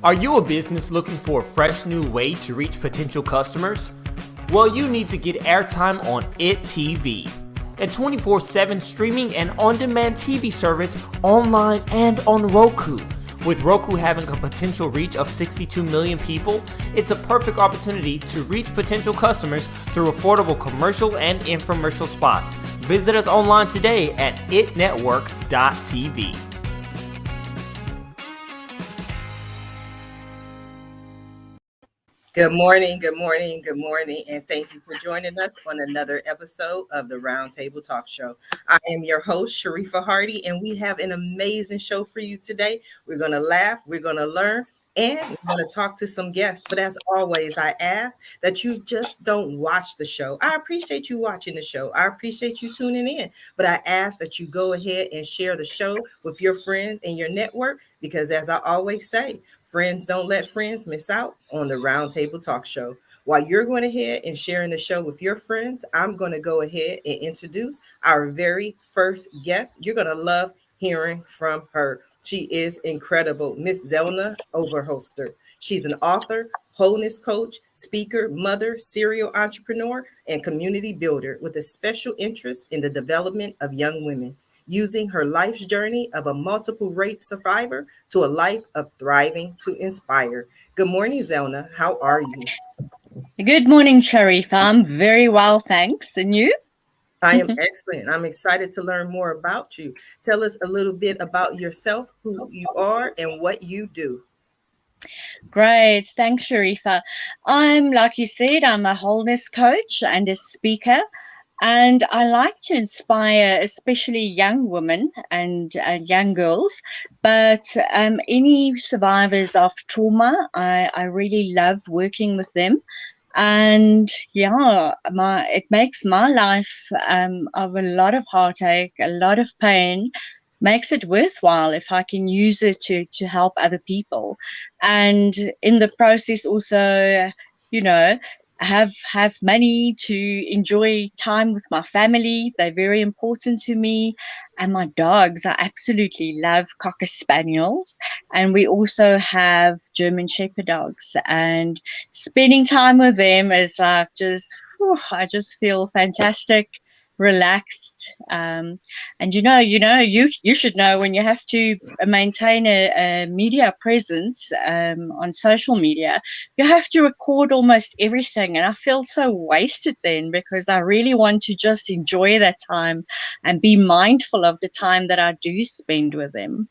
Are you a business looking for a fresh new way to reach potential customers? Well, you need to get airtime on IT TV, a 24/7 streaming and on-demand TV service online and on Roku. With Roku having a potential reach of 62 million people, it's a perfect opportunity to reach potential customers through affordable commercial and infomercial spots. Visit us online today at itnetwork.tv. Good morning, good morning, good morning, and thank you for joining us on another episode of the Roundtable Talk Show. I am your host, Sharifah Hardie, and we have an amazing show for you today. We're going to laugh, we're going to learn, and we're going to talk to some guests. But as always, I ask that you just don't watch the show. I appreciate you watching the show. I appreciate you tuning in. But I ask that you go ahead and share the show with your friends and your network, because as I always say, friends don't let friends miss out on the Roundtable Talk Show. While you're going ahead and sharing the show with your friends, I'm going to go ahead and introduce our very first guest. You're going to love hearing from her. She is incredible, Miss Zelna Oberholster. She's an author, wholeness coach, speaker, mother, serial entrepreneur, and community builder with a special interest in the development of young women, using her life's journey of a multiple rape survivor to a life of thriving to inspire. Good morning, Zelna. How are you? Good morning, Sharifah. I'm very well, thanks. And you? I am excellent. I'm excited to learn more about you. Tell us a little bit about yourself, who you are, and what you do. Great. Thanks, Sharifah. Like you said, I'm a wholeness coach and a speaker. And I like to inspire especially young women and young girls, but any survivors of trauma, I really love working with them. And yeah, it makes my life of a lot of heartache, a lot of pain, makes it worthwhile if I can use it to help other people. And in the process also, have money to enjoy time with my family. They're very important to me. And my dogs, I absolutely love Cocker Spaniels. And we also have German Shepherd dogs. And spending time with them is like I just feel fantastic, relaxed. And you should know, when you have to maintain a media presence on social media, you have to record almost everything. And I felt so wasted then, because I really want to just enjoy that time and be mindful of the time that I do spend with them.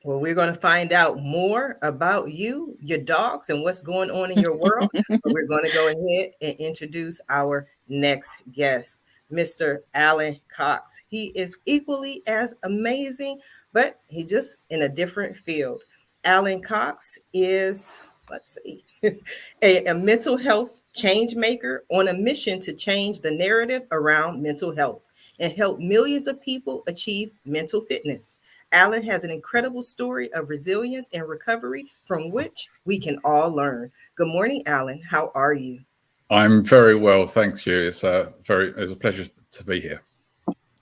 Well, we're going to find out more about you, your dogs, and what's going on in your world. But we're going to go ahead and introduce our next guest, Mr. Alan Cox. He is equally as amazing, but he's just in a different field. Alan Cox is, a mental health change maker on a mission to change the narrative around mental health and help millions of people achieve mental fitness. Alan has an incredible story of resilience and recovery from which we can all learn. Good morning, Alan. How are you? I'm very well, thank you. It's a pleasure to be here.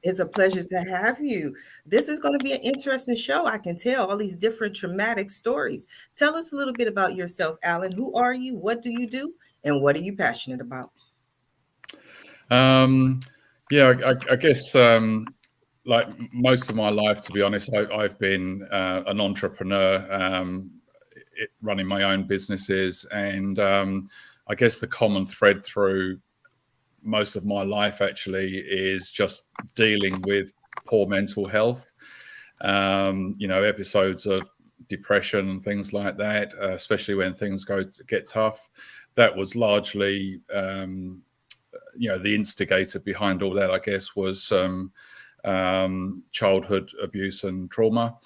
It's a pleasure to have you. This is going to be an interesting show. I can tell all these different traumatic stories. Tell us a little bit about yourself, Alan. Who are you? What do you do? And what are you passionate about? I guess like most of my life, to be honest, I've been an entrepreneur, running my own businesses, and I guess the common thread through most of my life actually is just dealing with poor mental health. Episodes of depression and things like that, especially when things get tough. That was largely, the instigator behind all that, I guess, was childhood abuse and trauma.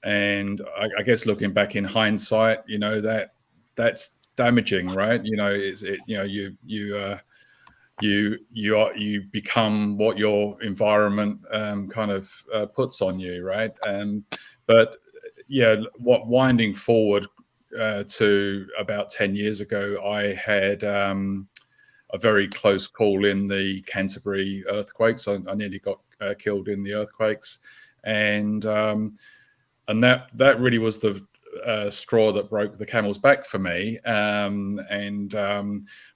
And I guess looking back in hindsight, that's damaging, right? you become what your environment kind of puts on you, right? But yeah, winding forward to about 10 years ago, I had a very close call in the Canterbury earthquakes. I nearly got killed in the earthquakes, and that really was the straw that broke the camel's back for me.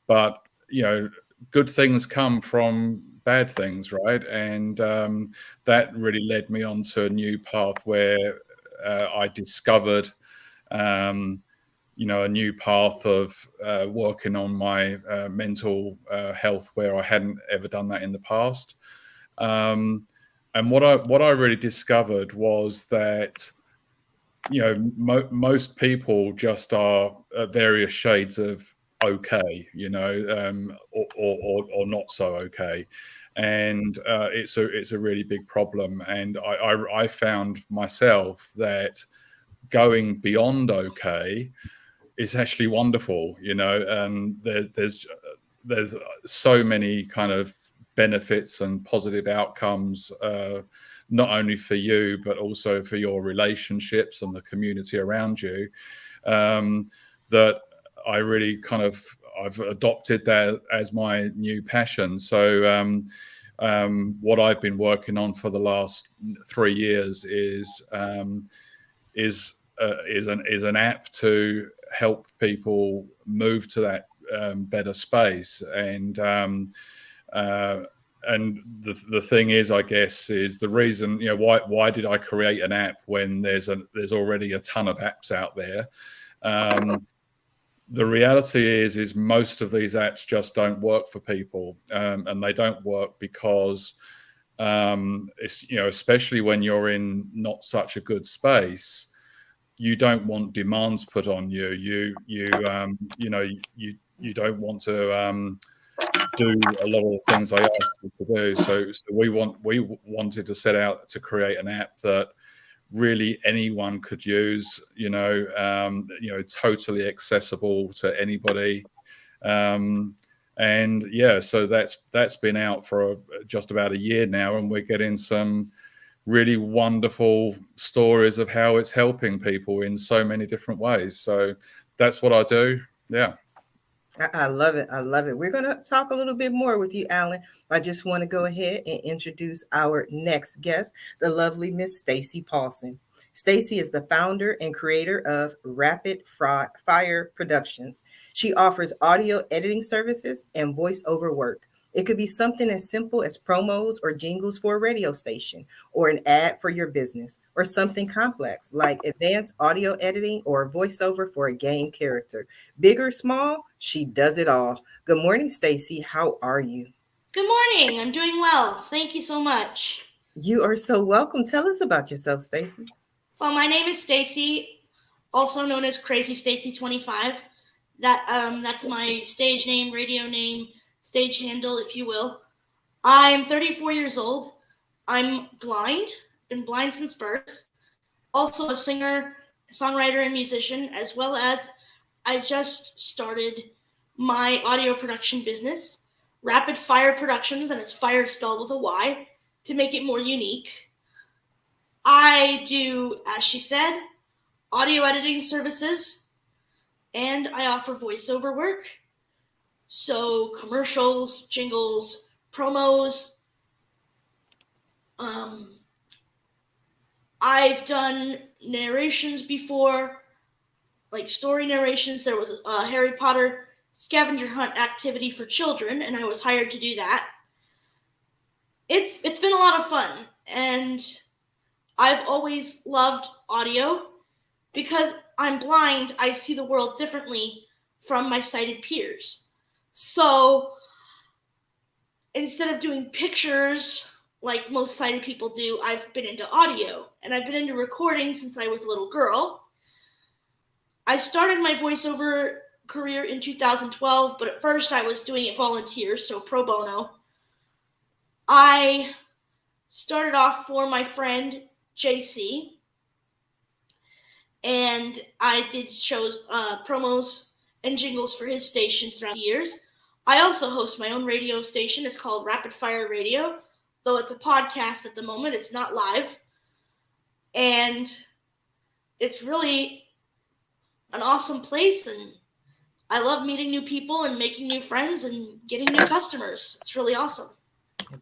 But good things come from bad things, right? And that really led me onto a new path where I discovered a new path of working on my mental health, where I hadn't ever done that in the past. And what I really discovered was that most people just are various shades of okay, or not so okay, and it's a really big problem. And I found myself that going beyond okay is actually wonderful, and there's so many kind of benefits and positive outcomes, not only for you, but also for your relationships and the community around you, that I really I've adopted that as my new passion. So what I've been working on for the last 3 years is an app to help people move to that better space. And the thing is, I guess, is the reason, why did I create an app when there's already a ton of apps out there? The reality is most of these apps just don't work for people, and they don't work because especially when you're in not such a good space, you don't want demands put on you. You don't want to do a lot of the things they ask you to do. So we wanted to set out to create an app that really anyone could use. Totally accessible to anybody. And yeah, so that's been out for just about a year now, and we're getting some really wonderful stories of how it's helping people in so many different ways. So that's what I do. Yeah. I love it. I love it. We're going to talk a little bit more with you, Alan. I just want to go ahead and introduce our next guest, the lovely Miss Stacey Paulson. Stacey is the founder and creator of Rapid Fire Productions. She offers audio editing services and voiceover work. It could be something as simple as promos or jingles for a radio station, or an ad for your business, or something complex like advanced audio editing or voiceover for a game character. Big or small, she does it all. Good morning, Stacey. How are you? Good morning. I'm doing well. Thank you so much. You are so welcome. Tell us about yourself, Stacey. Well, my name is Stacey, also known as Crazy Stacey 25. That's my stage name, radio name, stage handle, if you will. I'm 34 years old. I'm blind, been blind since birth. Also a singer, songwriter, and musician, as well as I just started my audio production business, Rapid Fire Productions, and it's fire spelled with a Y to make it more unique. I do, as she said, audio editing services, and I offer voiceover work. So commercials, jingles, promos. I've done narrations before, like story narrations. There was a Harry Potter scavenger hunt activity for children, and I was hired to do that. It's been a lot of fun, and I've always loved audio because I'm blind. I see the world differently from my sighted peers. So instead of doing pictures like most sighted people do, I've been into audio, and I've been into recording since I was a little girl. I started my voiceover career in 2012, but at first I was doing it volunteer, so pro bono. I started off for my friend JC, and I did shows, promos, and jingles for his station throughout the years. I also host my own radio station. It's called Rapid Fire Radio, though it's a podcast at the moment. It's not live. And it's really an awesome place, and I love meeting new people and making new friends and getting new customers. It's really awesome.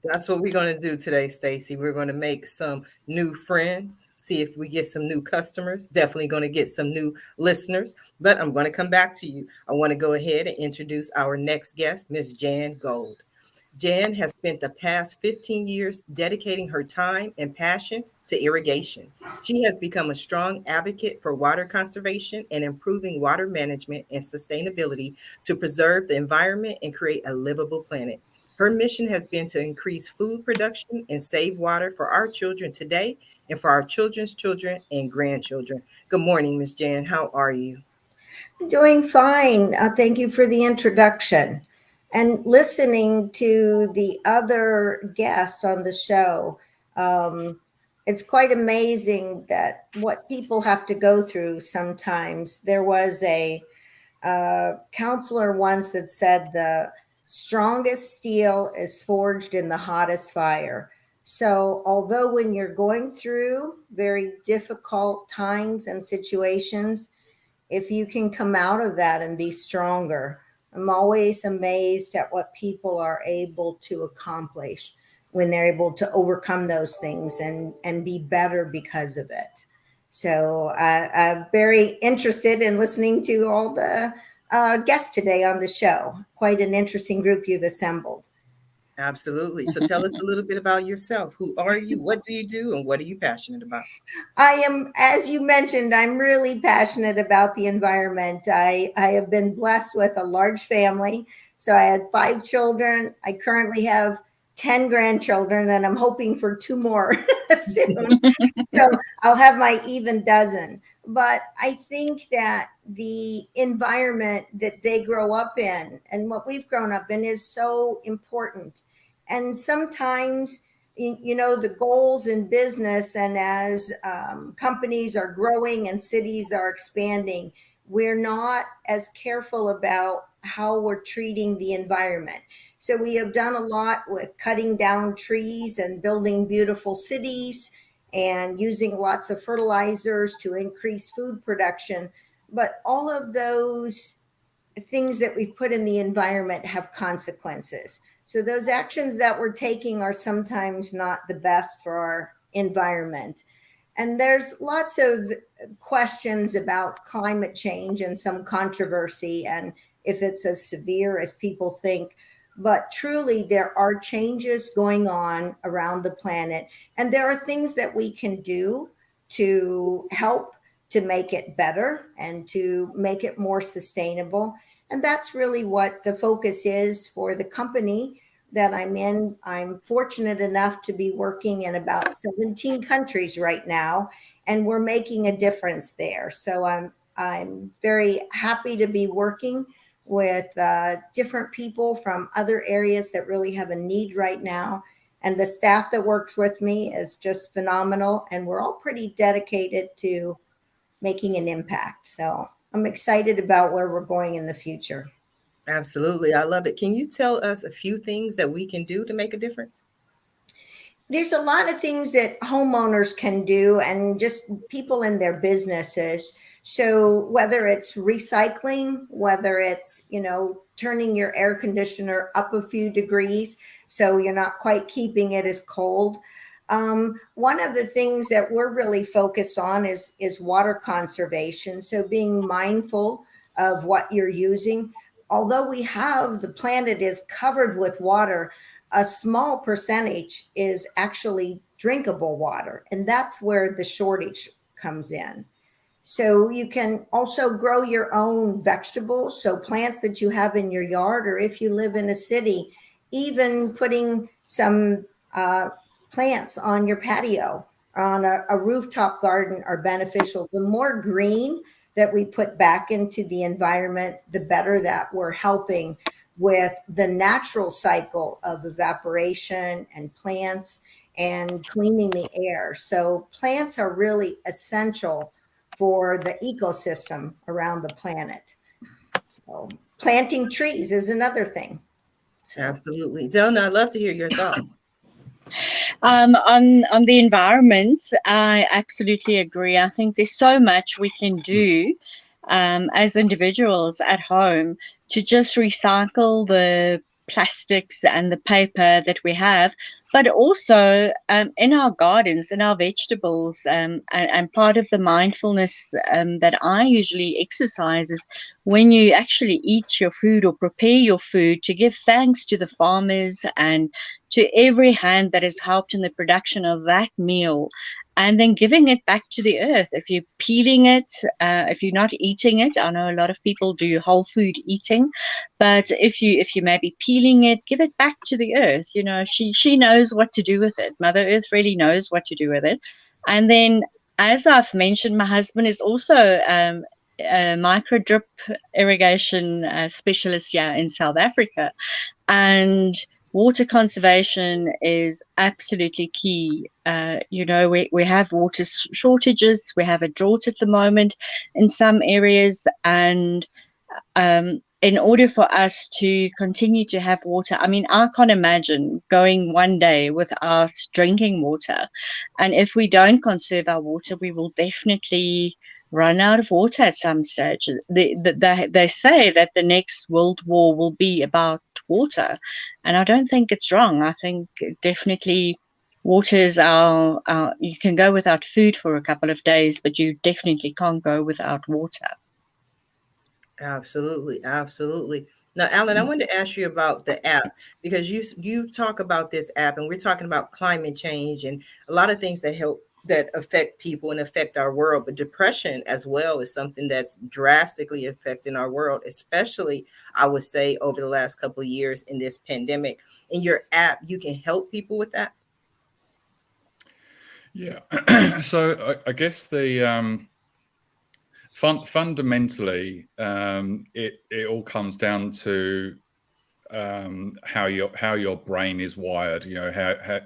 That's what we're going to do today, Stacy. We're going to make some new friends, see if we get some new customers. Definitely going to get some new listeners. But I'm going to come back to you. I want to go ahead and introduce our next guest, Miss Jan Gould. Jan has spent the past 15 years dedicating her time and passion to irrigation. She has become a strong advocate for water conservation and improving water management and sustainability to preserve the environment and create a livable planet. Her mission has been to increase food production and save water for our children today and for our children's children and grandchildren. Good morning, Miss Jan. How are you? Doing fine. Thank you for the introduction. And listening to the other guests on the show, it's quite amazing that what people have to go through sometimes. There was a counselor once that said the strongest steel is forged in the hottest fire. So although when you're going through very difficult times and situations, if you can come out of that and be stronger, I'm always amazed at what people are able to accomplish when they're able to overcome those things and be better because of it. So I'm very interested in listening to all the guests today on the show. Quite an interesting group you've assembled. Absolutely. So tell us a little bit about yourself. Who are you? What do you do? And what are you passionate about? I am, as you mentioned, I'm really passionate about the environment. I have been blessed with a large family. So I had 5 children. I currently have 10 grandchildren, and I'm hoping for 2 more soon. So I'll have my even dozen. But I think that the environment that they grow up in and what we've grown up in is so important. And sometimes, you know, the goals in business and as companies are growing and cities are expanding, we're not as careful about how we're treating the environment. So we have done a lot with cutting down trees and building beautiful cities and using lots of fertilizers to increase food production. But all of those things that we've put in the environment have consequences. So those actions that we're taking are sometimes not the best for our environment. And there's lots of questions about climate change and some controversy and if it's as severe as people think. But truly, there are changes going on around the planet. And there are things that we can do to help to make it better and to make it more sustainable. And that's really what the focus is for the company that I'm in. I'm fortunate enough to be working in about 17 countries right now, and we're making a difference there. So I'm very happy to be working with different people from other areas that really have a need right now. And the staff that works with me is just phenomenal. And we're all pretty dedicated to making an impact. So I'm excited about where we're going in the future. Absolutely. I love it. Can you tell us a few things that we can do to make a difference? There's a lot of things that homeowners can do and just people in their businesses. So whether it's recycling, whether it's, you know, turning your air conditioner up a few degrees so you're not quite keeping it as cold. One of the things that we're really focused on is water conservation. So being mindful of what you're using. Although the planet is covered with water, a small percentage is actually drinkable water. And that's where the shortage comes in. So you can also grow your own vegetables. So plants that you have in your yard, or if you live in a city, even putting some plants on your patio, on a rooftop garden are beneficial. The more green that we put back into the environment, the better that we're helping with the natural cycle of evaporation and plants and cleaning the air. So plants are really essential for the ecosystem around the planet. So planting trees is another thing. So. Absolutely. Zelna, I'd love to hear your thoughts. On the environment, I absolutely agree. I think there's so much we can do as individuals at home to just recycle the plastics and the paper that we have, but also in our gardens, in our vegetables, and part of the mindfulness that I usually exercise is when you actually eat your food or prepare your food, to give thanks to the farmers and to every hand that has helped in the production of that meal, and then giving it back to the earth. If you're peeling it, if you're not eating it, I know a lot of people do whole food eating, but if you may be peeling it, give it back to the earth. You know, she knows what to do with it. Mother Earth really knows what to do with it. And then, as I've mentioned, my husband is also a micro drip irrigation specialist here in South Africa, and water conservation is absolutely key. You know, we have water shortages. We have a drought at the moment in some areas, and in order for us to continue to have water, I mean, I can't imagine going one day without drinking water. And if we don't conserve our water, we will definitely run out of water at some stage. They say that the next world war will be about water, and I don't think it's wrong. I think definitely water is our you can go without food for a couple of days, but you definitely can't go without water. Absolutely, absolutely. Now, Alan, I wanted to ask you about the app, because you talk about this app, and we're talking about climate change and a lot of things that affect people and affect our world. But depression as well is something that's drastically affecting our world, especially, I would say, over the last couple of years in this pandemic. In your app, you can help people with that. Yeah. So I guess the fundamentally, it all comes down to how your brain is wired. You know, how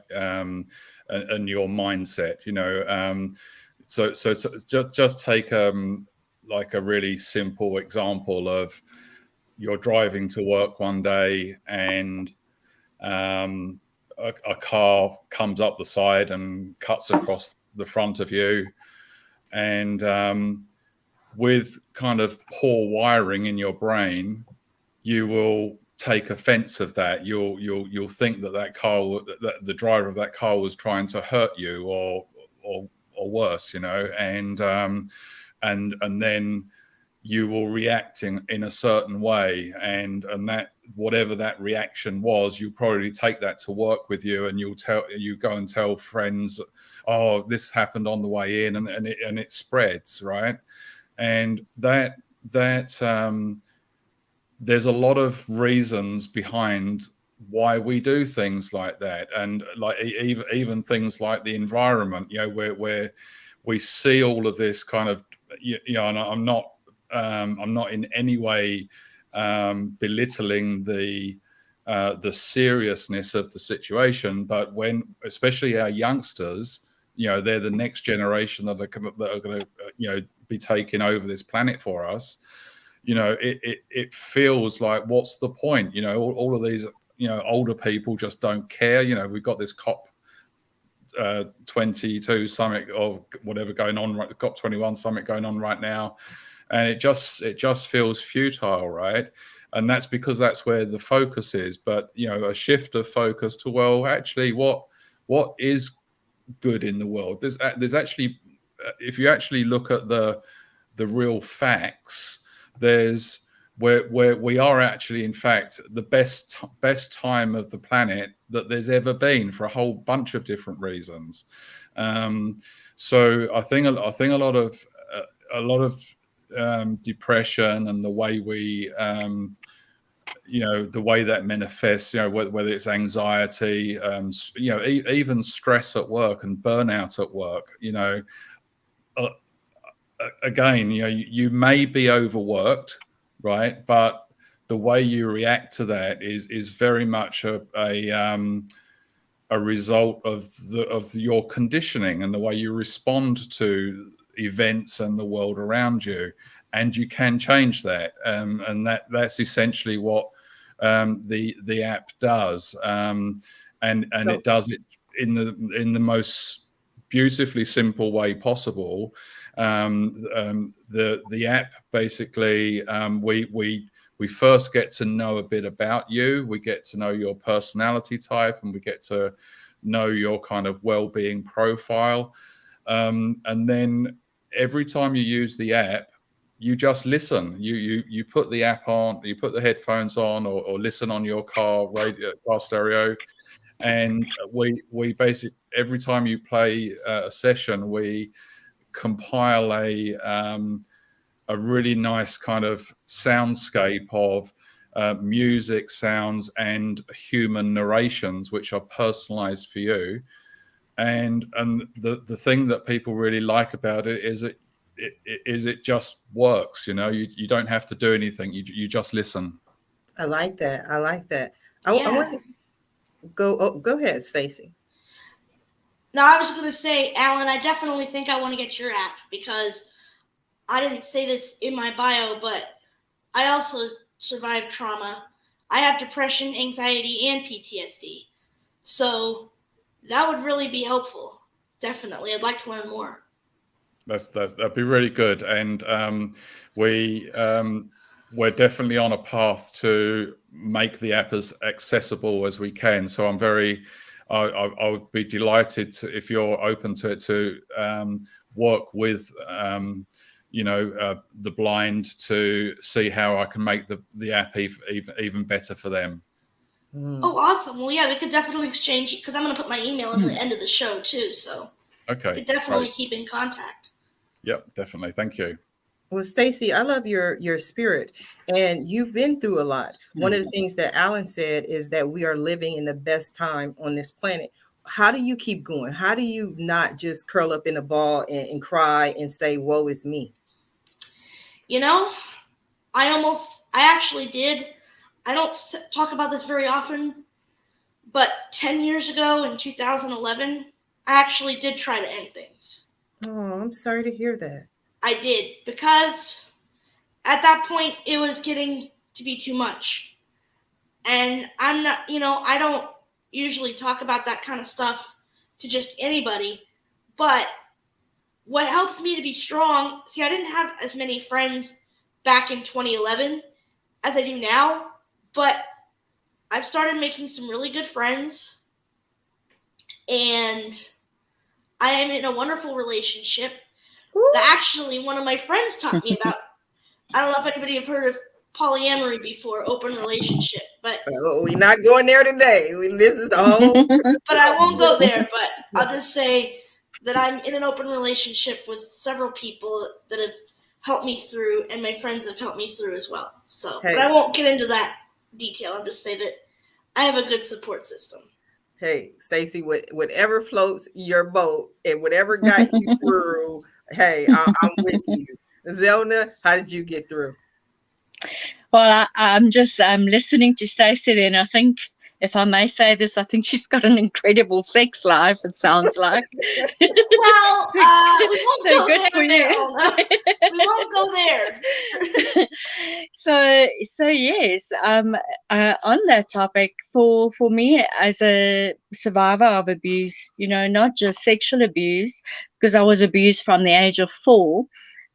and your mindset. You know, so just take like a really simple example of you're driving to work one day and a car comes up the side and cuts across the front of you, and with kind of poor wiring in your brain, you will take offense of that. You'll think that the driver of that car was trying to hurt you or worse, you know, and then you will react in a certain way, and that whatever that reaction was, you probably take that to work with you, and you go and tell friends, oh, this happened on the way in, and it spreads, right? And that there's a lot of reasons behind why we do things like that, and like even things like the environment, you know, where we see all of this kind of, you know, and I'm not in any way belittling the seriousness of the situation, but when especially our youngsters, you know, they're the next generation that are going to you know, be taking over this planet for us. You know, it feels like, what's the point? You know, all of these, you know, older people just don't care. You know, we've got this COP 22 summit or whatever going on, right? The COP 21 summit going on right now, and it just feels futile, right? And that's because that's where the focus is. But, you know, a shift of focus to, well, actually, what is good in the world? There's actually, if you actually look at the real facts, there's where we are actually, in fact, the best time of the planet that there's ever been, for a whole bunch of different reasons. So I think a lot of depression and the way we you know, the way that manifests, you know, whether it's anxiety, you know, even stress at work and burnout at work, you know, again, you know, you may be overworked, right? But the way you react to that is very much a result of your conditioning and the way you respond to events and the world around you. And you can change that, and that's essentially what the app does, and it does it in the most beautifully simple way possible. The app basically, we first get to know a bit about you. We get to know your personality type, and we get to know your kind of well-being profile. And then every time you use the app, you just listen. You put the app on, you put the headphones on, or listen on your car stereo, and we basically, every time you play a session, we compile a really nice kind of soundscape of music, sounds, and human narrations, which are personalized for you. And the thing that people really like about it is it just works. You don't have to do anything. You just listen. I like that. I like that. I Yeah. want to go ahead, Stacy. No, I was going to say, Alan, I definitely think I want to get your app, because I didn't say this in my bio, but I also survived trauma. I have depression, anxiety, and PTSD. So that would really be helpful. Definitely. I'd like to learn more. That'd be really good. And we're definitely on a path to make the app as accessible as we can. So I would be delighted if you're open to it, to work with the blind, to see how I can make the app even better for them. Oh, awesome. Well, yeah, we could definitely exchange, because I'm going to put my email at the end of the show too. So okay, we could definitely keep in contact. Yep, definitely. Thank you. Well, Stacy, I love your spirit, and you've been through a lot. One of the things that Alan said is that we are living in the best time on this planet. How do you keep going? How do you not just curl up in a ball and cry and say, woe is me? I actually did. I don't talk about this very often, but 10 years ago in 2011, I actually did try to end things. Oh, I'm sorry to hear that. I did, because at that point it was getting to be too much. And I'm not, I don't usually talk about that kind of stuff to just anybody, but what helps me to be strong, I didn't have as many friends back in 2011 as I do now, but I've started making some really good friends, and I am in a wonderful relationship that actually one of my friends taught me about. I don't know if anybody have heard of polyamory before, open relationship, but we're not going there today. This is a whole. But I won't go there. But I'll just say that I'm in an open relationship with several people that have helped me through, and my friends have helped me through as well. So, But I won't get into that detail. I'll just say that I have a good support system. Hey, Stacy, whatever floats your boat and whatever got you through, hey, I'm with you. Zelna, how did you get through? Well, I'm just listening to Stacey then. I think, if I may say this, I think she's got an incredible sex life, it sounds like. Well, we won't go good there. For you. We won't go there. So yes, on that topic, for me as a survivor of abuse, not just sexual abuse, because I was abused from the age of 4,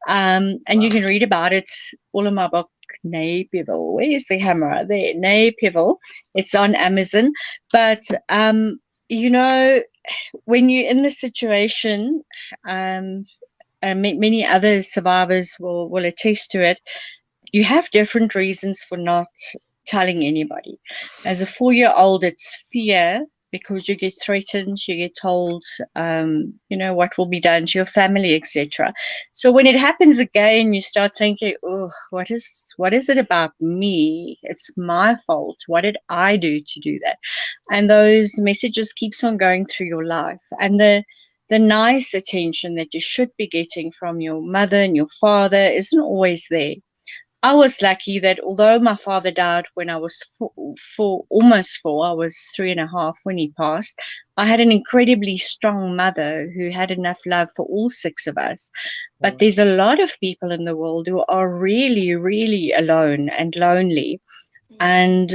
and you can read about it all in my book, Liveable. Where's the hammer? There, Liveable. It's on Amazon. But when you're in the situation, many other survivors will attest to it. You have different reasons for not telling anybody. As a 4-year-old, it's fear, because you get threatened, you get told, what will be done to your family, etc. So when it happens again, you start thinking, oh, what is it about me? It's my fault. What did I do to do that? And those messages keeps on going through your life. And the nice attention that you should be getting from your mother and your father isn't always there. I was lucky that although my father died when I was almost 4, I was 3.5 when he passed, I had an incredibly strong mother who had enough love for all 6 of us. But there's a lot of people in the world who are really, really alone and lonely. And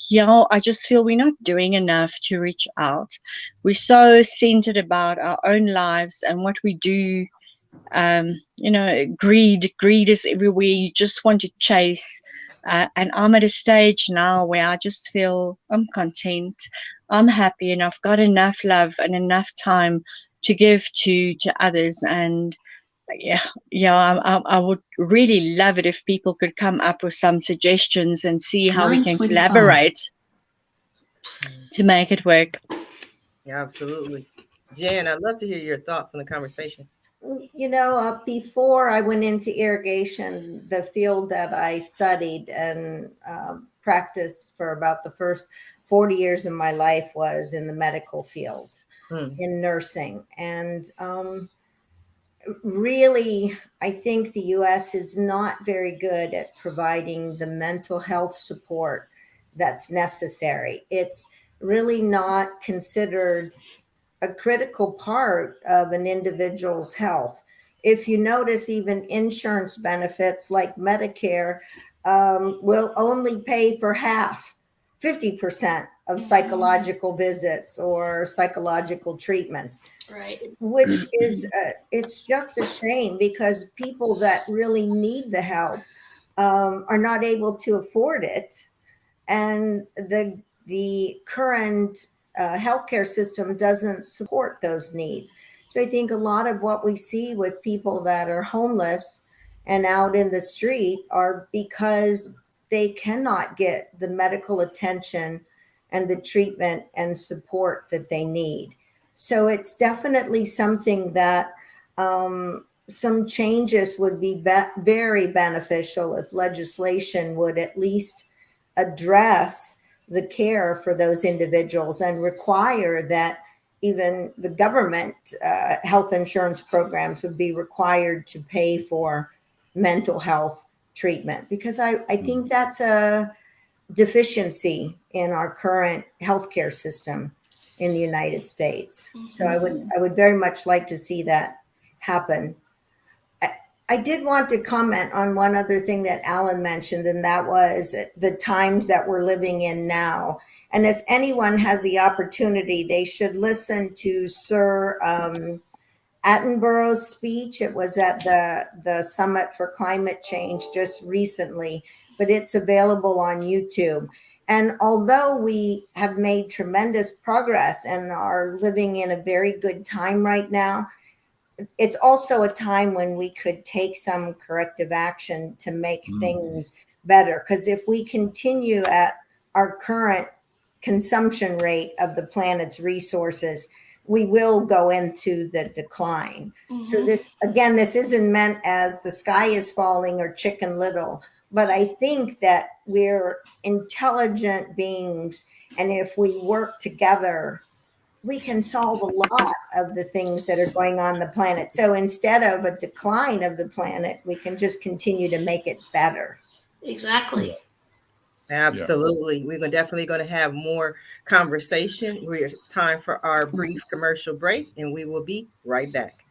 yeah, I just feel we're not doing enough to reach out. We're so centered about our own lives and what we do. Greed is everywhere. You just want to chase. And I'm at a stage now where I just feel I'm content. I'm happy and I've got enough love and enough time to give to others. And I would really love it if people could come up with some suggestions and see how we can 9:25. collaborate to make it work. Yeah, absolutely. Jan, I'd love to hear your thoughts on the conversation. Before I went into irrigation, the field that I studied and practiced for about the first 40 years of my life was in the medical field, in nursing. And really, I think the U.S. is not very good at providing the mental health support that's necessary. It's really not considered a critical part of an individual's health. If you notice, even insurance benefits like Medicare will only pay for 50% of psychological visits or psychological treatments. Right. Which is, it's just a shame, because people that really need the help are not able to afford it. And the current healthcare system doesn't support those needs. So I think a lot of what we see with people that are homeless and out in the street are because they cannot get the medical attention and the treatment and support that they need. So it's definitely something that some changes would be very beneficial if legislation would at least address the care for those individuals and require that even the government health insurance programs would be required to pay for mental health treatment, because I think that's a deficiency in our current healthcare system in the United States. So I would very much like to see that happen. I did want to comment on one other thing that Alan mentioned, and that was the times that we're living in now. And if anyone has the opportunity, they should listen to Sir Attenborough's speech. It was at the Summit for Climate Change just recently, but it's available on YouTube. And although we have made tremendous progress and are living in a very good time right now, it's also a time when we could take some corrective action to make things better. Because if we continue at our current consumption rate of the planet's resources, we will go into the decline. So this isn't meant as the sky is falling or Chicken Little, but I think that we're intelligent beings, and if we work together, we can solve a lot of the things that are going on the planet. So instead of a decline of the planet, we can just continue to make it better. Exactly. Absolutely. We're definitely going to have more conversation. It's time for our brief commercial break, and we will be right back.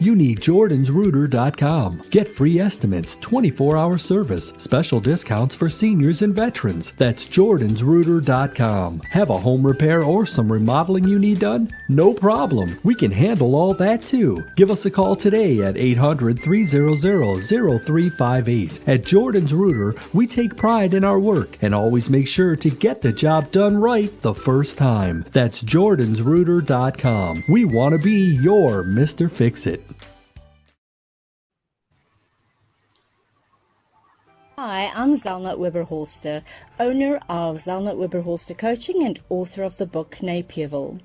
You need jordansrooter.com. Get free estimates, 24-hour service, special discounts for seniors and veterans. That's jordansrooter.com. Have a home repair or some remodeling you need done? No problem. We can handle all that too. Give us a call today at 800-300-0358. At Jordan's Rooter, we take pride in our work and always make sure to get the job done right the first time. That's jordansrooter.com. We want to be your Mr. Fix-It. Hi, I'm Zelna Oberholster, owner of Zelna Oberholster Coaching and author of the book Napierville.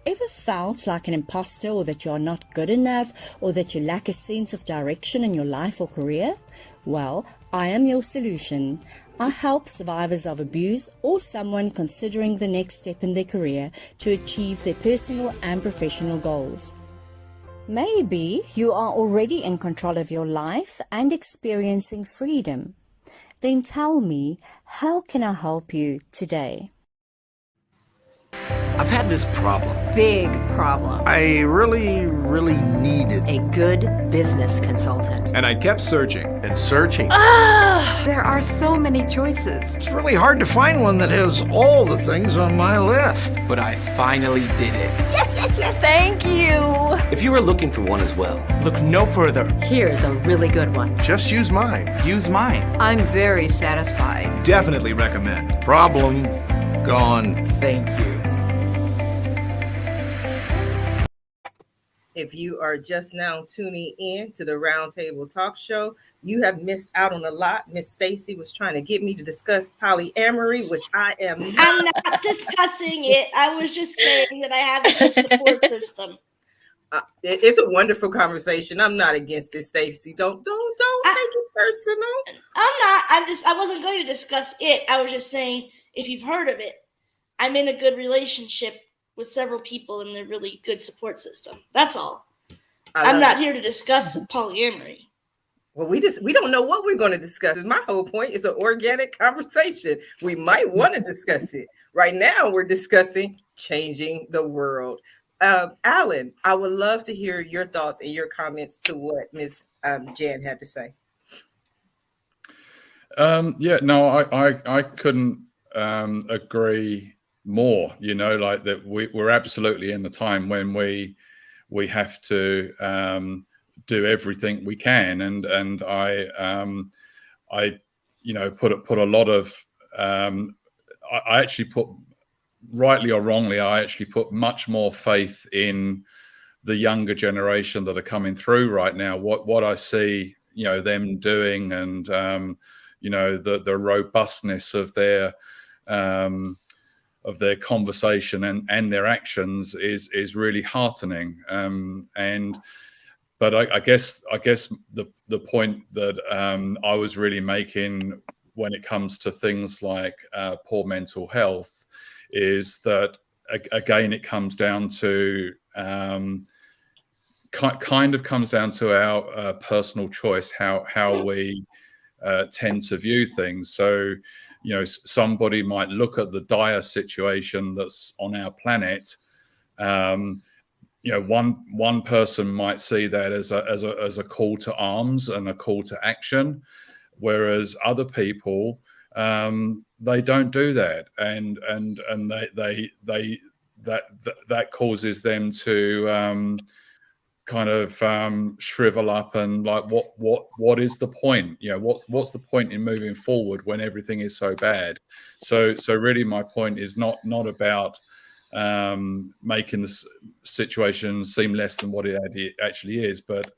Ever felt like an imposter, or that you are not good enough, or that you lack a sense of direction in your life or career? Well, I am your solution. I help survivors of abuse or someone considering the next step in their career to achieve their personal and professional goals. Maybe you are already in control of your life and experiencing freedom. Then tell me, how can I help you today? I've had this problem. Big problem. I really needed A good business consultant. And I kept searching and searching. There are so many choices. It's really hard to find one that has all the things on my list. But I finally did it. Yes. Thank you. If you are looking for one as well, look no further. Here's a really good one. Just use mine. Use mine. I'm very satisfied. Definitely recommend. Problem gone. Thank you. If you are just now tuning in to the Roundtable Talk Show, you have missed out on a lot. Miss Stacy was trying to get me to discuss polyamory, which I am not. I'm not discussing it. I was just saying that I have a good support system. It's a wonderful conversation. I'm not against it, Stacy. Don't take it personal. I'm not. I wasn't going to discuss it. I was just saying, if you've heard of it, I'm in a good relationship with several people in a really good support system. That's all. I'm not here to discuss polyamory. Well, we don't know what we're going to discuss. My whole point is an organic conversation. We might want to discuss it. Right now, we're discussing changing the world. Alan, I would love to hear your thoughts and your comments to what Ms. Jan had to say. I couldn't agree more. Like that we're absolutely in the time when we have to do everything we can, and I put a lot of I actually put, rightly or wrongly, I actually put much more faith in the younger generation that are coming through right now. What I see them doing, and the robustness of their conversation and their actions is really heartening. But I guess the point that I was really making when it comes to things like poor mental health is that, again, it comes down to kind of comes down to our personal choice, how we tend to view things. So somebody might look at the dire situation that's on our planet. One person might see that as a call to arms and a call to action, whereas other people, they don't do that, and that causes them to kind of shrivel up and like, what is the point? What's the point in moving forward when everything is so bad? So really, my point is not about making the situation seem less than what it actually is, but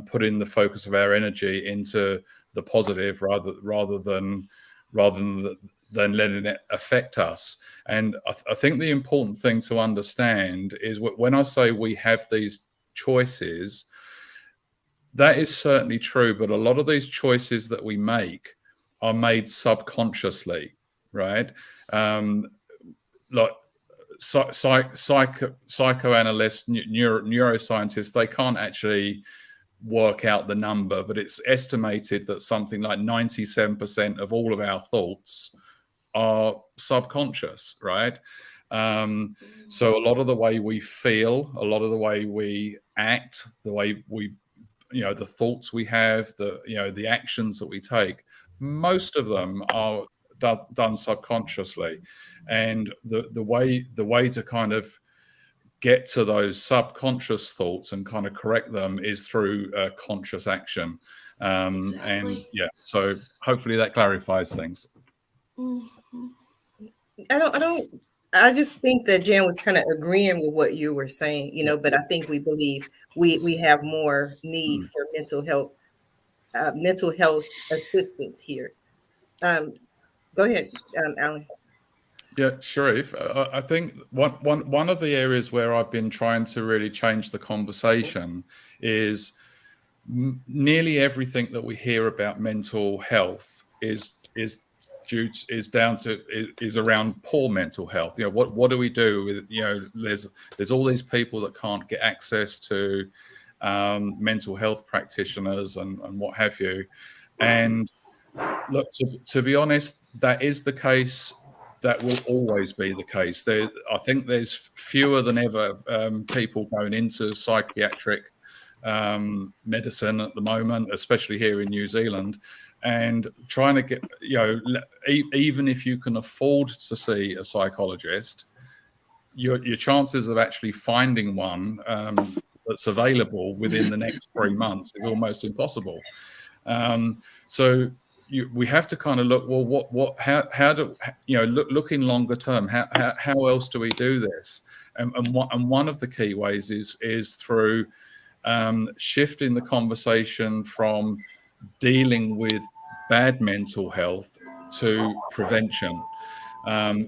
putting the focus of our energy into the positive rather than letting it affect us. And I think the important thing to understand is when I say we have these choices, that is certainly true, but a lot of these choices that we make are made subconsciously, right? Like psychoanalysts, neuroscientists, they can't actually work out the number, but it's estimated that something like 97% of all of our thoughts are subconscious, right? So a lot of the way we feel, a lot of the way we act, the way we, the thoughts we have, the actions that we take, most of them are done subconsciously. And the way to kind of get to those subconscious thoughts and kind of correct them is through conscious action. Exactly. And yeah, so hopefully that clarifies things. Mm-hmm. I just think that Jan was kind of agreeing with what you were saying, but I think we believe we have more need for mental health assistance here. Go ahead, Alan. Yeah, Sharif, I think one of the areas where I've been trying to really change the conversation is nearly everything that we hear about mental health is around poor mental health. What do we do with, there's all these people that can't get access to mental health practitioners and what have you. And look, to be honest, that is the case that will always be the case. I think there's fewer than ever people going into psychiatric medicine at the moment, especially here in New Zealand, and trying to get, even if you can afford to see a psychologist, your chances of actually finding one that's available within the next 3 months is almost impossible. So we have to kind of look, well, how do looking longer term, how else do we do this? And one of the key ways is through shifting the conversation from dealing with bad mental health to prevention.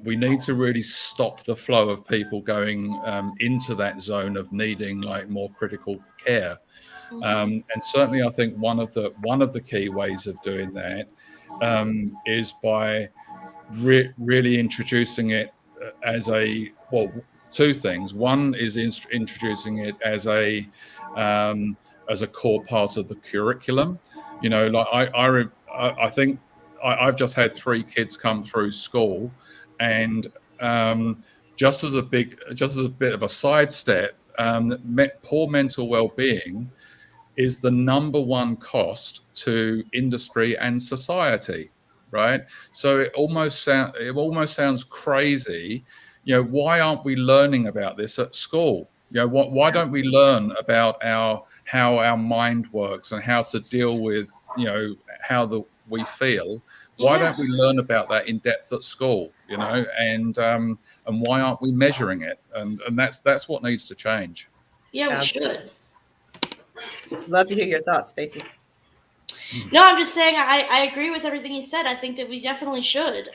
We need to really stop the flow of people going into that zone of needing like more critical care. And certainly, I think one of the key ways of doing that is by really introducing it as two things. One is introducing it as a core part of the curriculum. I think I've just had 3 kids come through school, and just as a bit of a sidestep, poor mental well-being is the number one cost to industry and society, right? So it almost sounds crazy. Why aren't we learning about this at school? Why don't we learn about how our mind works and how to deal with how we feel? Why don't we learn about that in depth at school? And why aren't we measuring it? And that's what needs to change. Yeah, we should. Love to hear your thoughts, Stacey. No, I'm just saying I agree with everything he said. I think that we definitely should.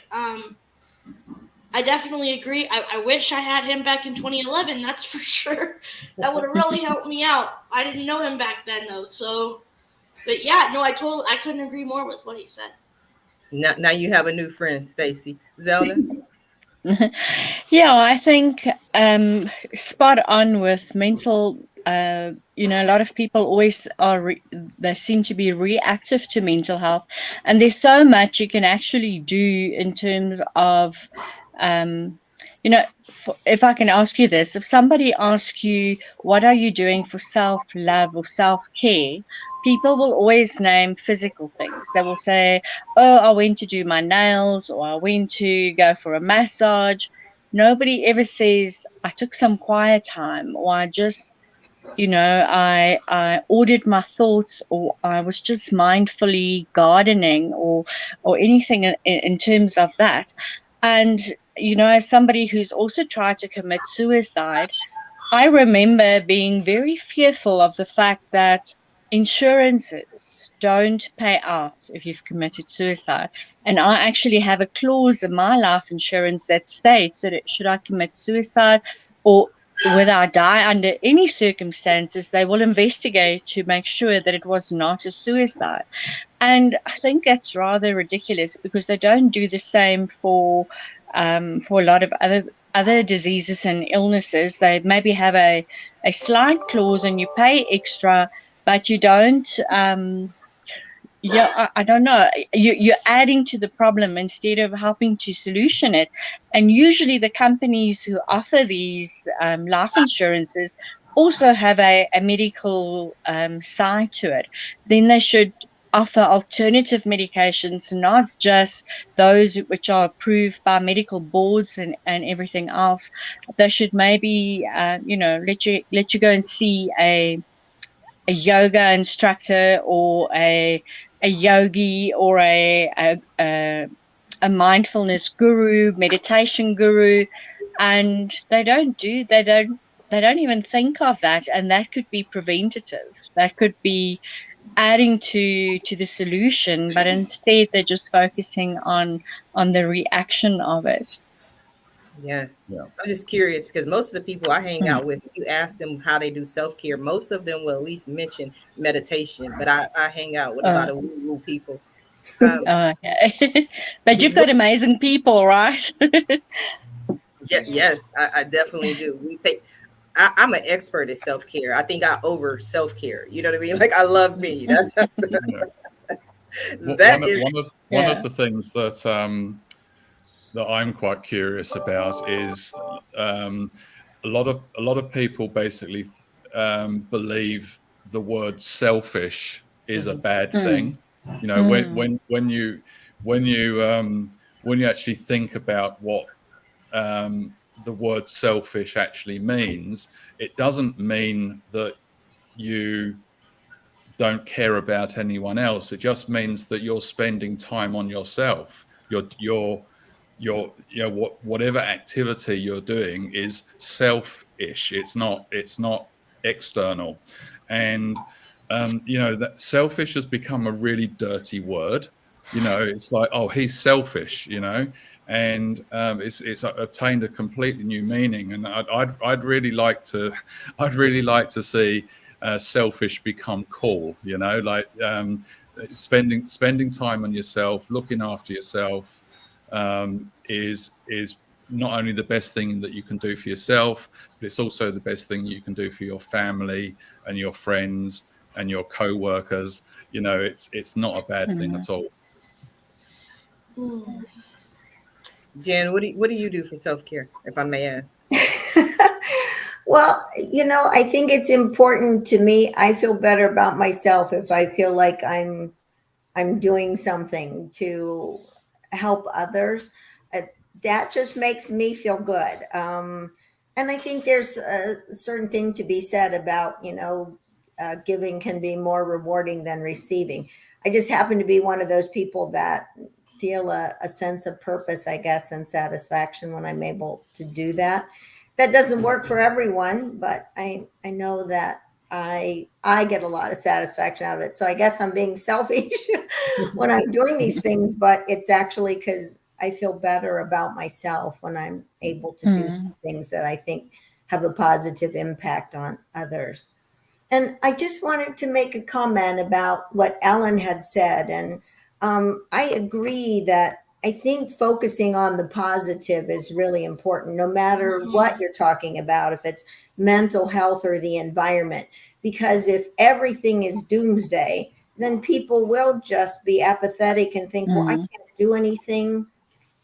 I definitely agree. I wish I had him back in 2011. That's for sure. That would have really helped me out. I didn't know him back then, though. So, but yeah, no, I couldn't agree more with what he said. Now you have a new friend, Stacey. Zelna? Yeah, I think spot on with mental. A lot of people always they seem to be reactive to mental health, and there's so much you can actually do in terms of, if I can ask you this, if somebody asks you, what are you doing for self-love or self-care? People will always name physical things. They will say, oh, I went to do my nails, or I went to go for a massage. Nobody ever says, I took some quiet time, or I just, I ordered my thoughts, or I was just mindfully gardening, or anything in terms of that. And, as somebody who's also tried to commit suicide, I remember being very fearful of the fact that insurances don't pay out if you've committed suicide. And I actually have a clause in my life insurance that states that should I commit suicide or whether I die under any circumstances, they will investigate to make sure that it was not a suicide. And I think that's rather ridiculous, because they don't do the same for a lot of other diseases and illnesses. They maybe have a slide clause and you pay extra, but you don't. I don't know. You're adding to the problem instead of helping to solution it. And usually the companies who offer these life insurances also have a medical side to it. Then they should offer alternative medications, not just those which are approved by medical boards and everything else. They should maybe, let you go and see a yoga instructor or a yogi or a mindfulness guru, meditation guru, and they don't even think of that, and that could be preventative. That could be adding to the solution, but instead they're just focusing on the reaction of it. Yes. Yeah. I'm just curious, because most of the people I hang out with, if you ask them how they do self-care, most of them will at least mention meditation, but I hang out with a lot of woo-woo people. Okay. But you've got amazing people, right? Yes, I definitely do. I'm an expert at self-care. I think I over self-care. You know what I mean? Like, I love me. One of the things that that I'm quite curious about is a lot of people basically believe the word selfish is a bad thing. You know, when you actually think about what the word selfish actually means, it doesn't mean that you don't care about anyone else. It just means that you're spending time on yourself. Whatever activity you're doing is selfish. It's not external. And that selfish has become a really dirty word. It's like, oh, he's selfish, and it's obtained a completely new meaning. And I'd really like to see selfish become cool. Spending time on yourself, looking after yourself, is not only the best thing that you can do for yourself, but it's also the best thing you can do for your family and your friends and your co-workers. It's not a bad thing at all. Jen, what do you do for self-care, if I may ask? Well, I think it's important to me. I feel better about myself if I feel like I'm doing something to help others. That just makes me feel good. And I think there's a certain thing to be said about, giving can be more rewarding than receiving. I just happen to be one of those people that feel a sense of purpose, I guess, and satisfaction when I'm able to do that. That doesn't work for everyone, but I know that I get a lot of satisfaction out of it. So I guess I'm being selfish when I'm doing these things, but it's actually because I feel better about myself when I'm able to do some things that I think have a positive impact on others. And I just wanted to make a comment about what Ellen had said. And I agree that I think focusing on the positive is really important, no matter what you're talking about, if it's mental health or the environment, because if everything is doomsday, then people will just be apathetic and think, well, I can't do anything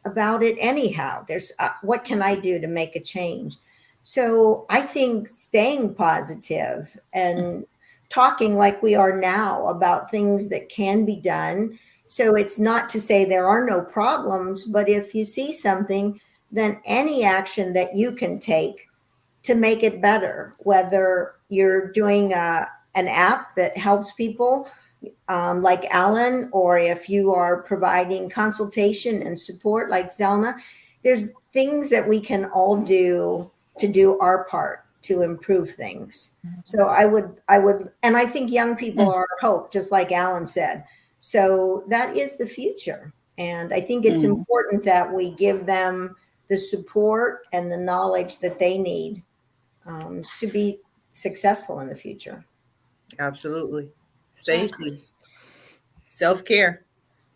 about it anyhow. There's what can I do to make a change? So I think staying positive and talking like we are now about things that can be done. So it's not to say there are no problems, but if you see something, then any action that you can take to make it better, whether you're doing an app that helps people like Alan, or if you are providing consultation and support like Zelna, there's things that we can all do to do our part to improve things. So I would, and I think young people are hope, just like Alan said. So that is the future. And I think it's important that we give them the support and the knowledge that they need to be successful in the future. Absolutely. Stacy, self-care.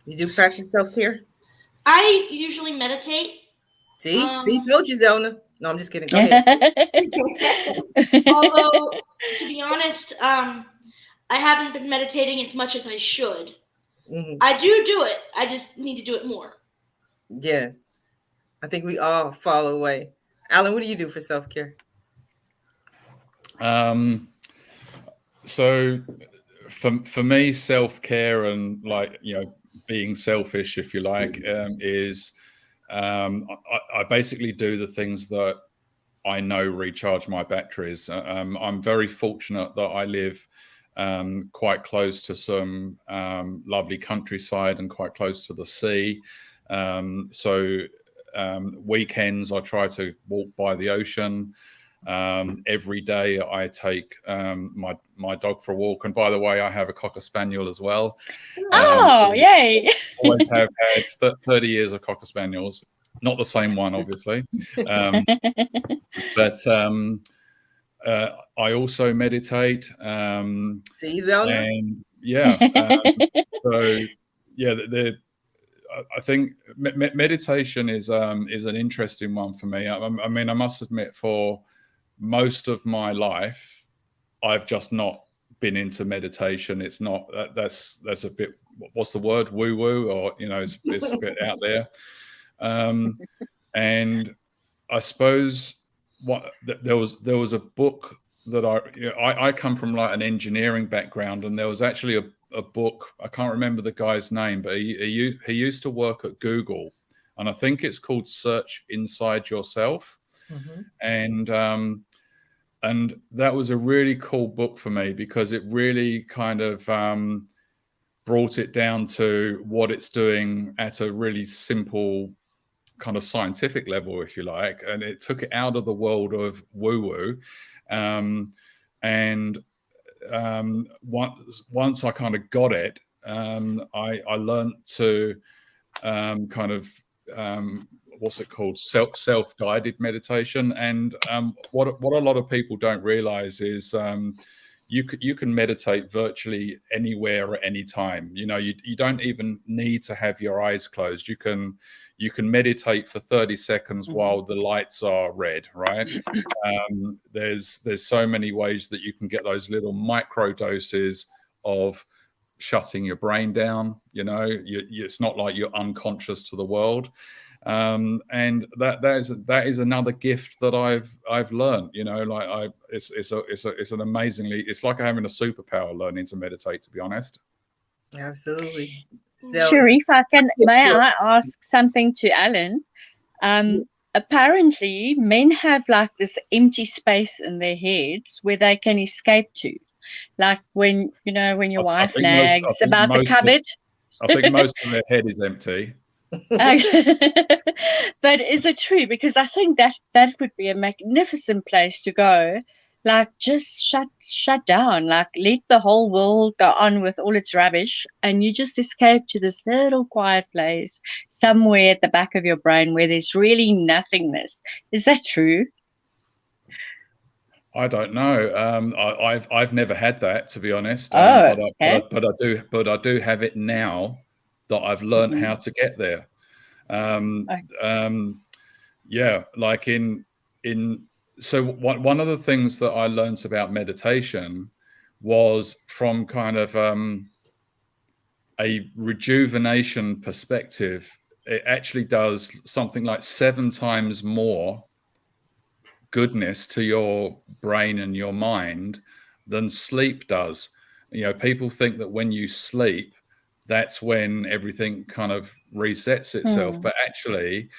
You do practice self-care? I usually meditate. See, told you, Zelna. No, I'm just kidding. Go ahead. Although, to be honest, I haven't been meditating as much as I should. I do it. I just need to do it more. Yes. I think we all fall away. Alan, what do you do for self-care? So for me, self-care and being selfish, if you like, is I basically do the things that I know recharge my batteries. I'm very fortunate that I live quite close to some lovely countryside and quite close to the sea. So weekends I try to walk by the ocean. Every day I take my dog for a walk. And by the way, I have a Cocker Spaniel as well. Yay! Always have had 30 years of Cocker Spaniels. Not the same one, obviously. But I also meditate. See, Zelna? And yeah. I think meditation is an interesting one for me. I mean, I must admit, for most of my life, I've just not been into meditation. It's not that's a bit, what's the word, woo woo, or it's a bit out there. And I suppose there was a book that I come from like an engineering background, and there was actually a book, I can't remember the guy's name, but he used to work at Google, and I think it's called Search Inside Yourself. And that was a really cool book for me, because it really kind of brought it down to what it's doing at a really simple kind of scientific level, if you like, and it took it out of the world of woo-woo. Once I kind of got it, I learned to kind of what's it called, self-guided meditation. And what a lot of people don't realize is you can meditate virtually anywhere at any time. You know, you don't even need to have your eyes closed. You can meditate for 30 seconds while the lights are red, right? There's so many ways that you can get those little micro doses of shutting your brain down. You know, it's not like you're unconscious to the world. And that is another gift that I've learned. You know, like it's an amazingly, it's like having a superpower learning to meditate, to be honest. Absolutely. Sharifah, may I ask something to Alan? Apparently, men have like this empty space in their heads where they can escape to, like when your wife nags about the cupboard. I think most of their head is empty. But is it true? Because I think that would be a magnificent place to go. Like, just shut down, like let the whole world go on with all its rubbish, and you just escape to this little quiet place somewhere at the back of your brain where there's really nothingness. Is that true? I don't know. I've never had that, to be honest. Okay. But I do have it now that I've learned how to get there. Yeah, like so one of the things that I learned about meditation was from kind of a rejuvenation perspective. It actually does something like 7 times more goodness to your brain and your mind than sleep does. You know, people think that when you sleep, that's when everything kind of resets itself. But actually,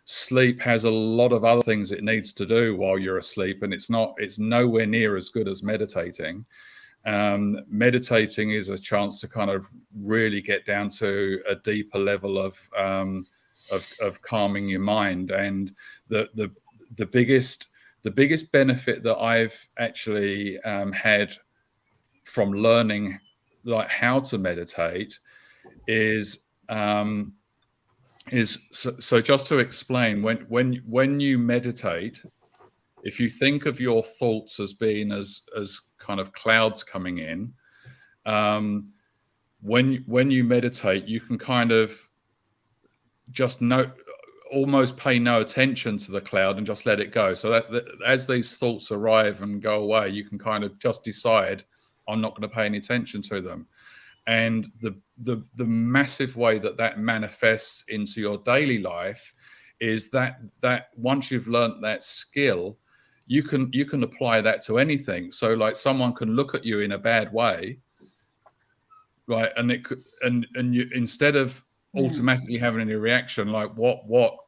sleep has a lot of other things it needs to do while you're asleep, and it's nowhere near as good as meditating. Meditating is a chance to kind of really get down to a deeper level of calming your mind. And the biggest benefit that I've actually had from learning like how to meditate is so just to explain, when you meditate, if you think of your thoughts as being as kind of clouds coming in, when you meditate, you can kind of just almost pay no attention to the cloud and just let it go. So that as these thoughts arrive and go away, you can kind of just decide, I'm not going to pay any attention to them. And the massive way that manifests into your daily life is that once you've learnt that skill, you can apply that to anything. So like someone can look at you in a bad way, right? And you, instead of automatically having any reaction like what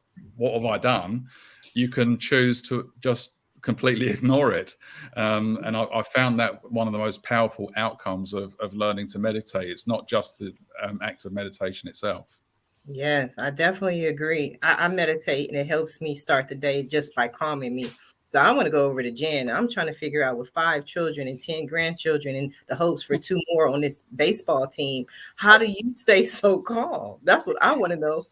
have I done, you can choose to just completely ignore it. And I found that one of the most powerful outcomes of learning to meditate. It's not just the act of meditation itself. Yes, I definitely agree. I meditate, and it helps me start the day just by calming me. So I want to go over to Jen. I'm trying to figure out, with 5 children and 10 grandchildren and the host for 2 more on this baseball team, how do you stay so calm? That's what I want to know.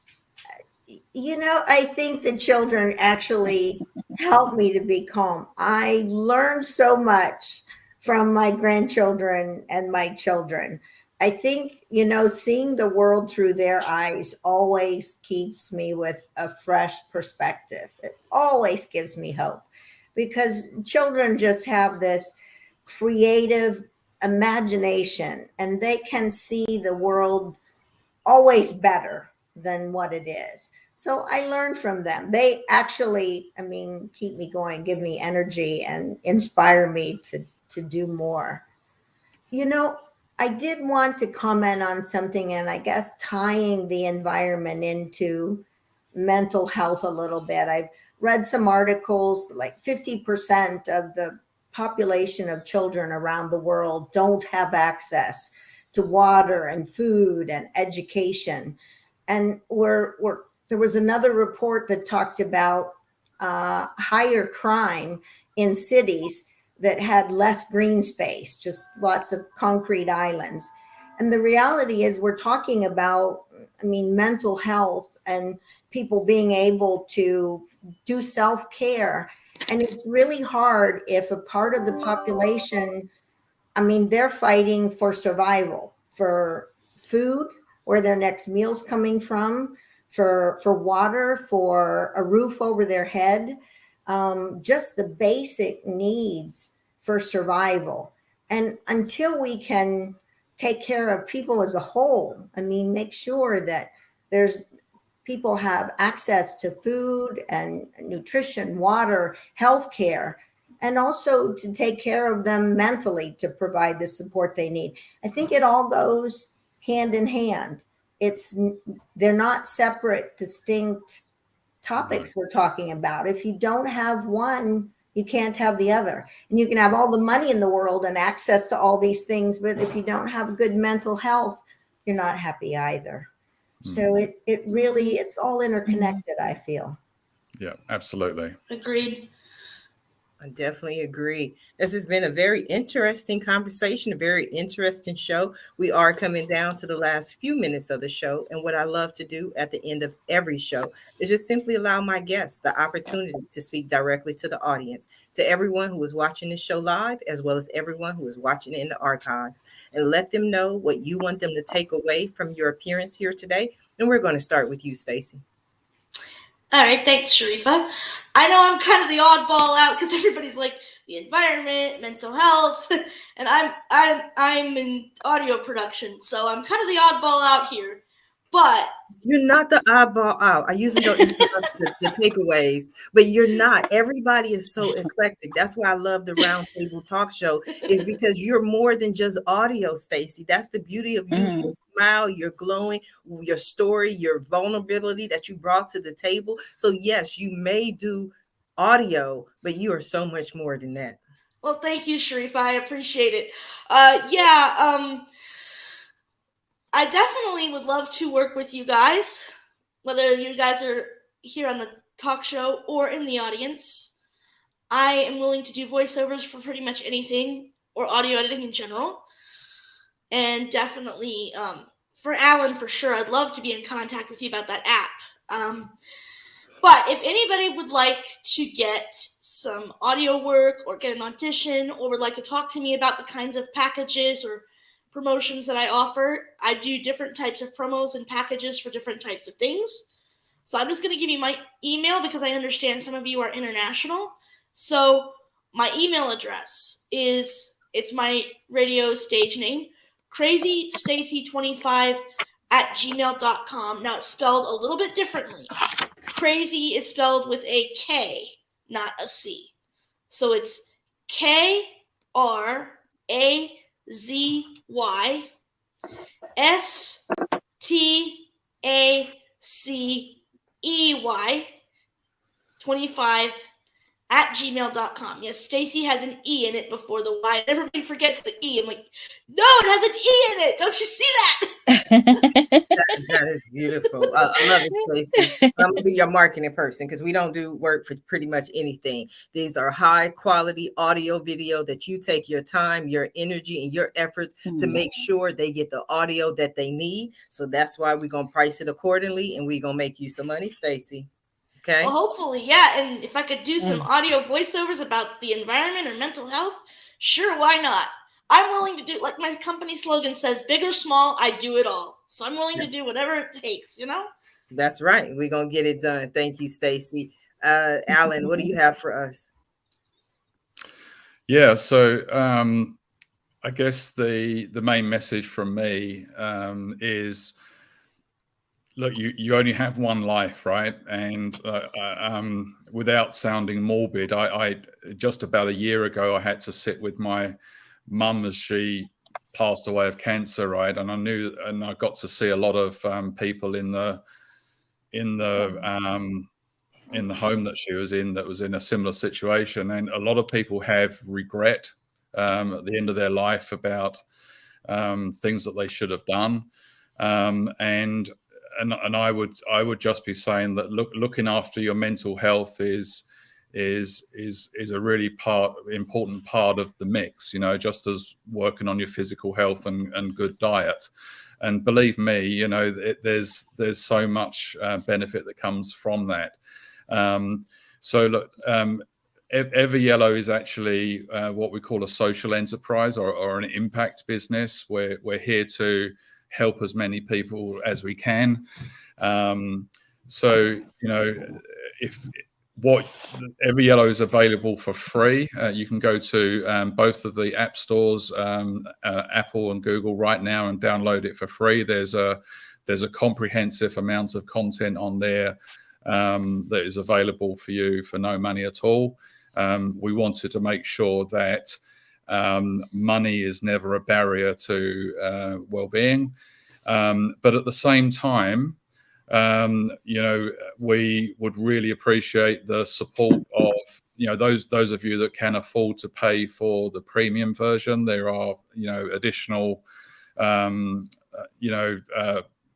You know, I think the children actually help me to be calm. I learned so much from my grandchildren and my children. I think, you know, seeing the world through their eyes always keeps me with a fresh perspective. It always gives me hope, because children just have this creative imagination and they can see the world always better than what it is. So I learn from them. They actually, I mean, keep me going, give me energy, and inspire me to do more. You know, I did want to comment on something, and I guess tying the environment into mental health a little bit. I've read some articles like 50% of the population of children around the world don't have access to water and food and education. And there was another report that talked about higher crime in cities that had less green space, just lots of concrete islands. And the reality is we're talking about, I mean, mental health and people being able to do self-care. And it's really hard if a part of the population, I mean, they're fighting for survival, for food, where their next meal's coming from, for water, for a roof over their head, just the basic needs for survival. And until we can take care of people as a whole, I mean, make sure that people have access to food and nutrition, water, healthcare, and also to take care of them mentally, to provide the support they need. I think it all goes hand in hand. They're not separate, distinct topics we're talking about. If you don't have one, you can't have the other. And you can have all the money in the world and access to all these things, but if you don't have good mental health, you're not happy either. So it really, it's all interconnected, I feel. Yeah, absolutely. Agreed. I definitely agree. This has been a very interesting conversation, a very interesting show. We are coming down to the last few minutes of the show. And what I love to do at the end of every show is just simply allow my guests the opportunity to speak directly to the audience, to everyone who is watching this show live, as well as everyone who is watching it in the archives, and let them know what you want them to take away from your appearance here today. And we're going to start with you, Stacey. All right, thanks, Sharifah. I know I'm kind of the oddball out because everybody's like the environment, mental health, and I'm in audio production, so I'm kind of the oddball out here. But you're not the oddball out. I usually don't interrupt the takeaways, but you're not. Everybody is so eclectic. That's why I love the Roundtable Talk Show, is because you're more than just audio, Stacey. That's the beauty of you. Your smile, your glowing, your story, your vulnerability that you brought to the table. So yes, you may do audio, but you are so much more than that. Well, thank you, Sharifah. I appreciate it. I definitely would love to work with you guys, whether you guys are here on the talk show or in the audience. I am willing to do voiceovers for pretty much anything, or audio editing in general. And definitely for Alan, for sure, I'd love to be in contact with you about that app. But if anybody would like to get some audio work or get an audition or would like to talk to me about the kinds of packages or promotions that I offer, I do different types of promos and packages for different types of things. So I'm just going to give you my email because I understand some of you are international. So my email address it's my radio stage name, crazystacy25@gmail.com. Now it's spelled a little bit differently. Crazy is spelled with a K, not a C. So it's KRAZYSTACEY 25@gmail.com. Yes, Stacy has an E in it before the Y. Everybody forgets the E. I'm like, no, it has an E in it. Don't you see that? That is beautiful. I love it, Stacey. I'm going to be your marketing person because we don't do work for pretty much anything. These are high quality audio video that you take your time, your energy, and your efforts to make sure they get the audio that they need. So that's why we're going to price it accordingly, and we're going to make you some money, Stacey. Okay. Well, hopefully, yeah. And if I could do some audio voiceovers about the environment or mental health, sure, why not? I'm willing to do, like my company slogan says, big or small, I do it all. So I'm willing to do whatever it takes, you know? That's right. We're going to get it done. Thank you, Stacey. Alan, what do you have for us? Yeah, so I guess the main message from me is look, you only have one life, right? And without sounding morbid, I just about a year ago, I had to sit with my mum as she passed away of cancer, right? And I got to see a lot of people in the home that she was in, that was in a similar situation. And a lot of people have regret at the end of their life about things that they should have done. And I would just be saying that looking after your mental health is a really important part of the mix, you know, just as working on your physical health and good diet. And believe me, you know, there's so much benefit that comes from that. So look, Everyellow is actually what we call a social enterprise or an impact business. We're here to help as many people as we can. So, you know, Everyellow is available for free. You can go to both of the app stores, Apple and Google, right now and download it for free. There's a comprehensive amount of content on there that is available for you for no money at all. We wanted to make sure that money is never a barrier to well-being, but at the same time, you know, we would really appreciate the support of, you know, those of you that can afford to pay for the premium version. There are, you know, additional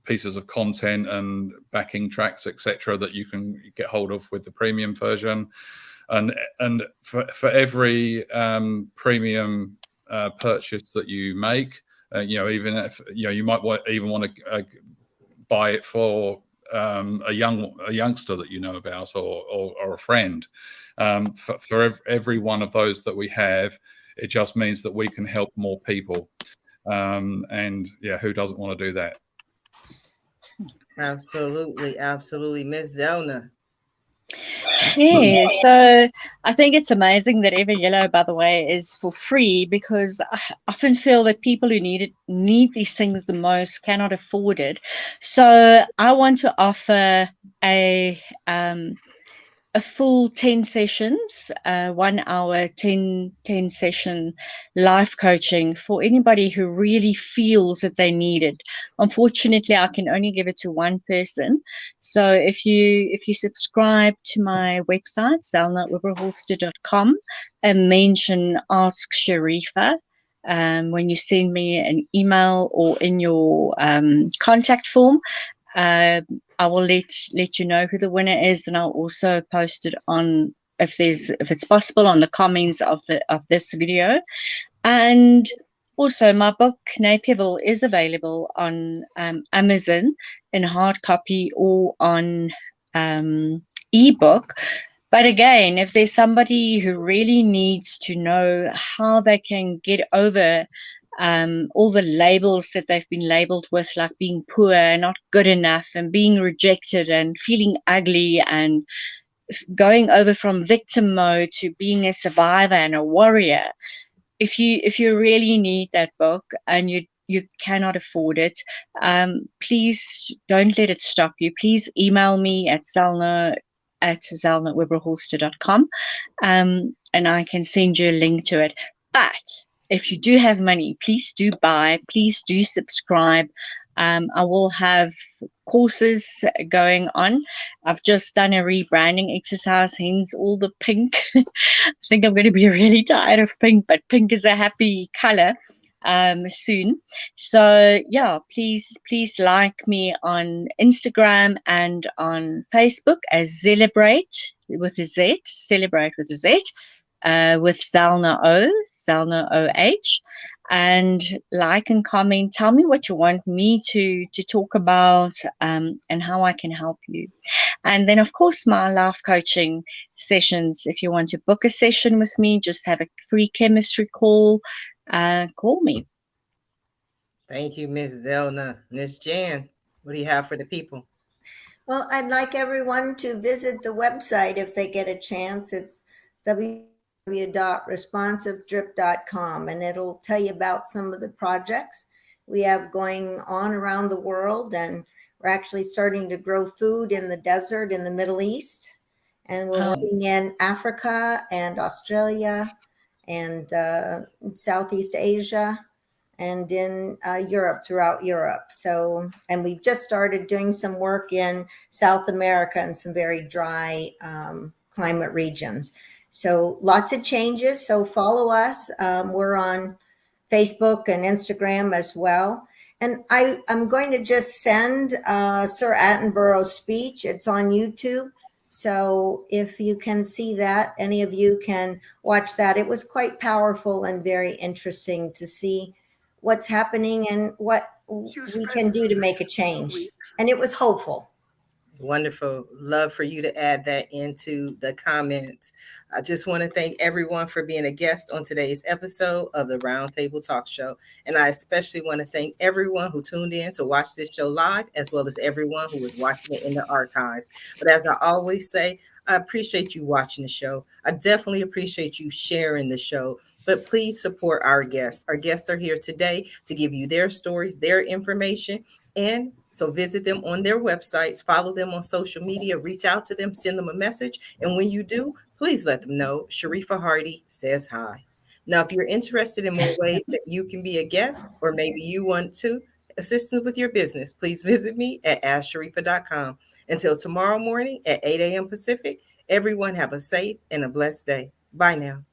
pieces of content and backing tracks, etc., that you can get hold of with the premium version. And for every premium purchase that you make, you know, even if, you know, you might even want to buy it for a youngster that you know about, or a friend. For every one of those that we have, it just means that we can help more people. And yeah, who doesn't want to do that? Absolutely, absolutely. Miss Zelna. Yeah, so I think it's amazing that Everyellow, by the way, is for free, because I often feel that people who need these things the most cannot afford it. So I want to offer a full 10 sessions, 1 hour, 10 session life coaching for anybody who really feels that they need it. Unfortunately, I can only give it to one person. So if you subscribe to my website, zelna@oberholster.com, and mention Ask Sharifah, when you send me an email or in your contact form, I will let you know who the winner is, and I'll also post it on, if it's possible, on the comments of this video. And also, my book Napierville is available on Amazon in hard copy or on ebook. But again, if there's somebody who really needs to know how they can get over all the labels that they've been labeled with, like being poor, not good enough, and being rejected, and feeling ugly, and going over from victim mode to being a survivor and a warrior. If you really need that book and you cannot afford it, please don't let it stop you. Please email me at zelna@Oberholster.com, and I can send you a link to it. But if you do have money, please do buy, please do subscribe. I will have courses going on. I've just done a rebranding exercise, hence all the pink. I think I'm going to be really tired of pink, but pink is a happy color soon. So yeah, please like me on Instagram and on Facebook as Celebrate with a Z, with Zelna OH, and like and comment. Tell me what you want me to talk about, and how I can help you. And then, of course, my life coaching sessions. If you want to book a session with me, just have a free chemistry call. Call me. Thank you, Miss Zelna. Miss Jan, what do you have for the people? Well, I'd like everyone to visit the website if they get a chance. It's www.responsivedrip.com, and it'll tell you about some of the projects we have going on around the world. And We're actually starting to grow food in the desert in the Middle East. And we're Oh. working in Africa and Australia and Southeast Asia and in Europe, throughout Europe. So, and we've just started doing some work in South America and some very dry climate regions. So lots of changes. So follow us. We're on Facebook and Instagram as well. And I'm going to just send Sir Attenborough's speech. It's on YouTube. So if you can see that, any of you can watch that. It was quite powerful and very interesting to see what's happening and what we can do to make a change. And it was hopeful. Wonderful. Love for you to add that into the comments. I just want to thank everyone for being a guest on today's episode of the Roundtable Talk Show. And I especially want to thank everyone who tuned in to watch this show live, as well as everyone who was watching it in the archives. But as I always say, I appreciate you watching the show. I definitely appreciate you sharing the show. But please support our guests. Our guests are here today to give you their stories, their information. And so visit them on their websites, follow them on social media, reach out to them, send them a message. And when you do, please let them know Sharifah Hardie says hi. Now, if you're interested in more ways that you can be a guest, or maybe you want to assistance with your business, please visit me at AskSharifah.com. Until tomorrow morning at 8 a.m. Pacific, everyone have a safe and a blessed day. Bye now.